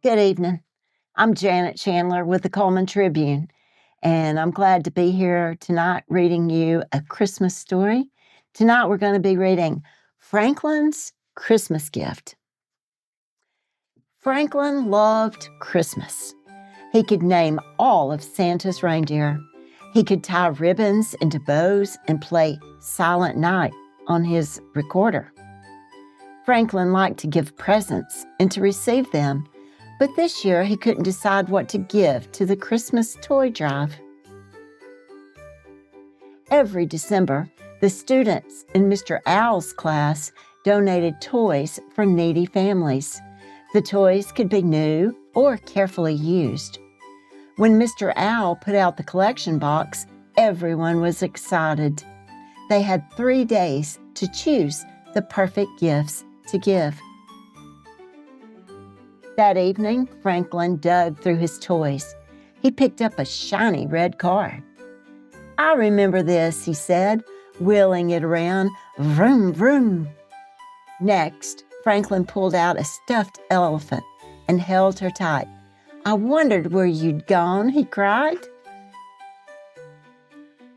Good evening. I'm Janet Chandler with the Cullman Tribune, and I'm glad to be here tonight reading you a Christmas story. Tonight we're going to be reading Franklin's Christmas Gift. Franklin loved Christmas. He could name all of Santa's reindeer. He could tie ribbons into bows and play Silent Night on his recorder. Franklin liked to give presents and to receive them, but this year he couldn't decide what to give to the Christmas toy drive. Every December, the students in Mr. Owl's class donated toys for needy families. The toys could be new or carefully used. When Mr. Owl put out the collection box, everyone was excited. They had 3 days to choose the perfect gifts to give. That evening, Franklin dug through his toys. He picked up a shiny red car. "I remember this," he said, wheeling it around. Vroom, vroom. Next, Franklin pulled out a stuffed elephant and held her tight. "I wondered where you'd gone," he cried.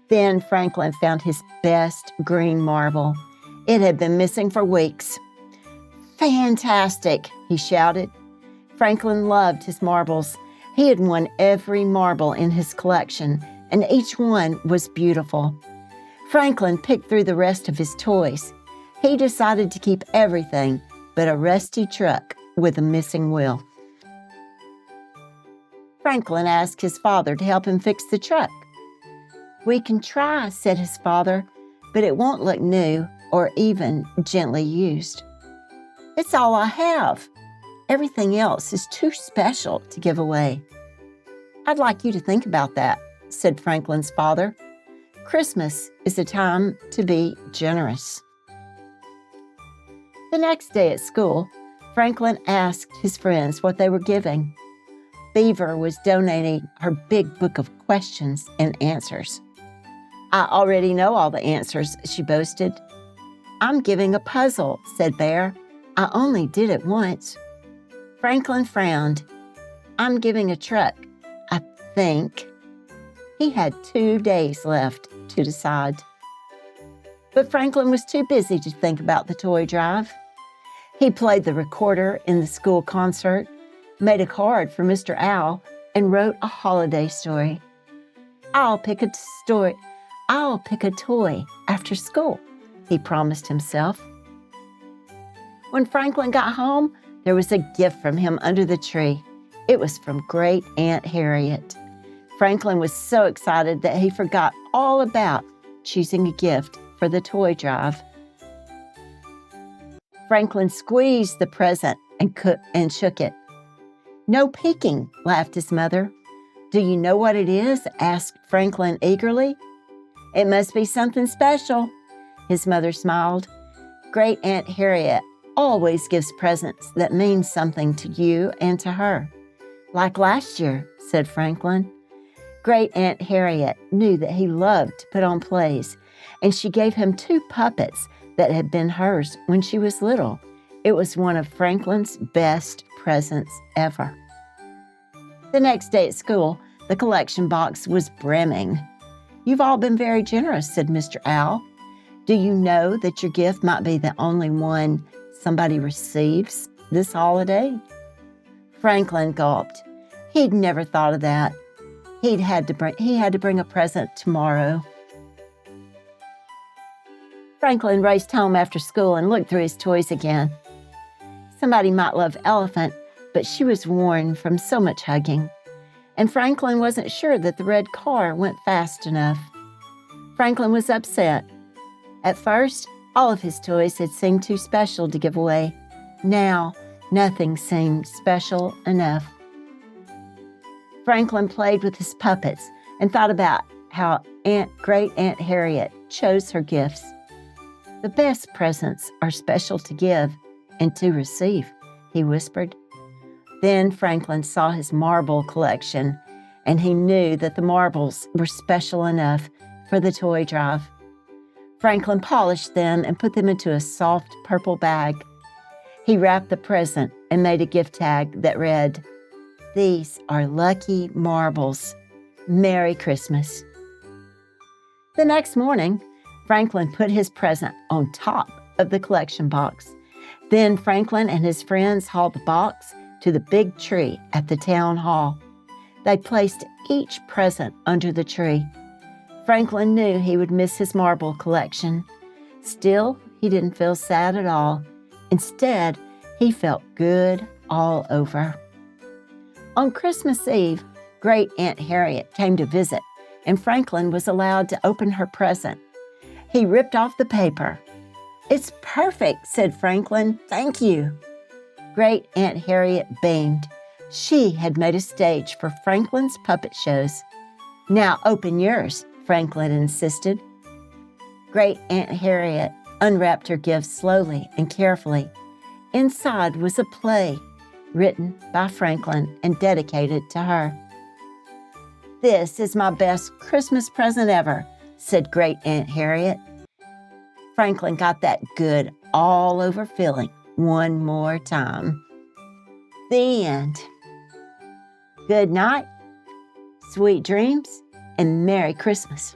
Then Franklin found his best green marble. It had been missing for weeks. "Fantastic," he shouted. Franklin loved his marbles. He had won every marble in his collection, and each one was beautiful. Franklin picked through the rest of his toys. He decided to keep everything but a rusty truck with a missing wheel. Franklin asked his father to help him fix the truck. "We can try," said his father, "but it won't look new or even gently used. It's all I have. Everything else is too special to give away." "I'd like you to think about that," said Franklin's father. "Christmas is a time to be generous." The next day at school, Franklin asked his friends what they were giving. Beaver was donating her big book of questions and answers. "I already know all the answers," she boasted. "I'm giving a puzzle," said Bear. "I only did it once." Franklin frowned. "I'm giving a truck, I think." He had 2 days left to decide. But Franklin was too busy to think about the toy drive. He played the recorder in the school concert, made a card for Mr. Owl, and wrote a holiday story. I'll pick a toy after school," he promised himself. When Franklin got home, there was a gift from him under the tree. It was from Great Aunt Harriet. Franklin was so excited that he forgot all about choosing a gift for the toy drive. Franklin squeezed the present and shook it. "No peeking," laughed his mother. "Do you know what it is?" asked Franklin eagerly. "It must be something special." His mother smiled. "Great Aunt Harriet always gives presents that mean something to you and to her." "Like last year," said Franklin. Great Aunt Harriet knew that he loved to put on plays, and she gave him 2 puppets that had been hers when she was little. It was one of Franklin's best presents ever. The next day at school, the collection box was brimming. "You've all been very generous," said Mr. Owl. "Do you know that your gift might be the only one somebody receives this holiday?" Franklin gulped. He'd never thought of that. He had to bring a present tomorrow. Franklin raced home after school and looked through his toys again. Somebody might love Elephant, but she was worn from so much hugging. And Franklin wasn't sure that the red car went fast enough. Franklin was upset. At first, all of his toys had seemed too special to give away. Now, nothing seemed special enough. Franklin played with his puppets and thought about how Great Aunt Harriet chose her gifts. "The best presents are special to give and to receive," he whispered. Then Franklin saw his marble collection, and he knew that the marbles were special enough for the toy drive. Franklin polished them and put them into a soft purple bag. He wrapped the present and made a gift tag that read, These are lucky marbles. Merry Christmas. The next morning, Franklin put his present on top of the collection box. Then Franklin and his friends hauled the box to the big tree at the town hall. They placed each present under the tree. Franklin knew he would miss his marble collection. Still, he didn't feel sad at all. Instead, he felt good all over. On Christmas Eve, Great Aunt Harriet came to visit, and Franklin was allowed to open her present. He ripped off the paper. "It's perfect," said Franklin. "Thank you." Great Aunt Harriet beamed. She had made a stage for Franklin's puppet shows. "Now open yours," Franklin insisted. Great Aunt Harriet unwrapped her gift slowly and carefully. Inside was a play written by Franklin and dedicated to her. "This is my best Christmas present ever," said Great Aunt Harriet. Franklin got that good all over feeling one more time. The end. Good night, sweet dreams, and Merry Christmas.